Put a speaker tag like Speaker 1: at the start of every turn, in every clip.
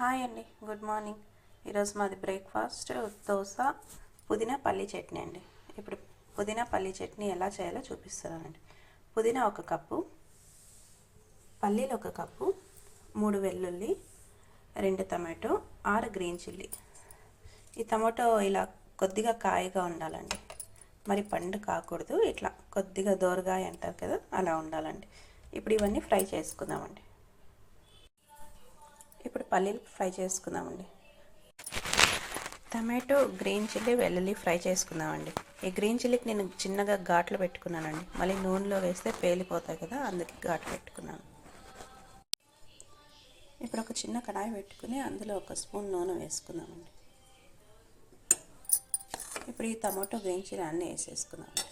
Speaker 1: Hi అండి, good morning. ఈరోజు మాది బ్రేక్ఫాస్ట్ దోశ, పుదీనా పల్లీ చట్నీ అండి. ఇప్పుడు పుదీనా పల్లీ చట్నీ ఎలా చేయాలో చూపిస్తున్నానండి. పుదీనా 1 కప్పు, పల్లీలు 1 కప్పు, 3 వెల్లుల్లి, 2 టమాటో, 6 గ్రీన్ చిల్లీ. ఈ టమాటో ఇలా కొద్దిగా కాయగా ఉండాలండి, మరి పండు కాకూడదు. ఇట్లా కొద్దిగా దోరగాయ అంటారు కదా, అలా ఉండాలండి. ఇప్పుడు ఇవన్నీ ఫ్రై చేసుకుందామండి. ఇప్పుడు పల్లీలు ఫ్రై చేసుకుందామండి. టమాటో, గ్రీన్ చిల్లీ, వెల్లుల్లి ఫ్రై చేసుకుందామండి. ఈ గ్రీన్ చిల్లీకి నేను చిన్నగా ఘాట్లు పెట్టుకున్నానండి. మళ్ళీ నూనెలో వేస్తే పేలిపోతాయి కదా, అందుకే ఘాట్లు పెట్టుకున్నాను. ఇప్పుడు ఒక చిన్న కడాయి పెట్టుకుని అందులో 1 స్పూన్ నూనె వేసుకుందామండి. ఇప్పుడు ఈ టమాటో, గ్రీన్ చిల్లీ అన్నీ వేసేసుకుందామండి.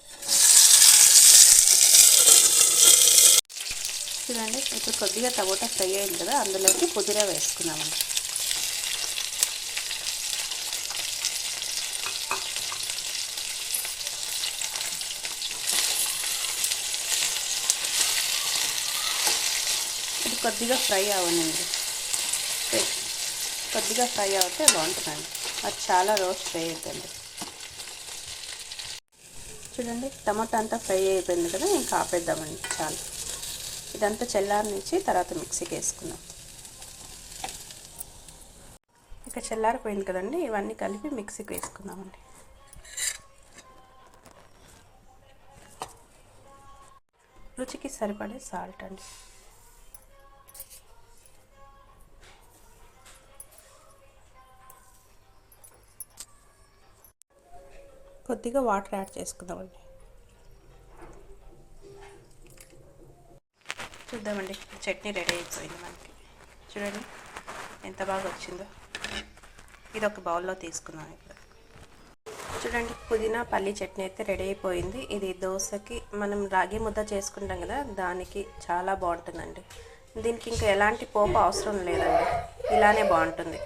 Speaker 1: చూడండి, ఇప్పుడు కొద్దిగా టమాటా ఫ్రై అయింది కదా, అందులోకి పుదీనా వేసుకుందామండి. ఇది కొద్దిగా ఫ్రై అవ్వనండి, కొద్దిగా ఫ్రై అవుతే బాగుంటుందండి. అది చాలా రోస్ట్ వేయద్దండి. చూడండి, టమాటా అంతా ఫ్రై అయిపోయింది కదా, ఇంకా ఆపేద్దామండి. చాలు, ఇదంతా చల్లారనిచ్చి తర్వాత మిక్సీకి వేసుకుందాం. ఇక చల్లారిపోయింది కదండి, ఇవన్నీ కలిపి మిక్సీకి వేసుకుందామండి. రుచికి సరిపడే సాల్ట్ అండి. కొద్దిగా వాటర్ యాడ్ చేసుకుందామండి. చూద్దామండి, చట్నీ రెడీ అయిపోయింది మనకి. చూడండి ఎంత బాగా వచ్చిందో. ఇది ఒక బౌల్లో తీసుకుందాం. ఇప్పుడు చూడండి, పుదీనా పల్లీ చట్నీ అయితే రెడీ అయిపోయింది. ఇది దోశకి మనం రాగి ముద్ద చేసుకుంటాం కదా, దానికి చాలా బాగుంటుందండి. దీనికి ఇంకా ఎలాంటి పోపు అవసరం లేదండి, ఇలానే బాగుంటుంది.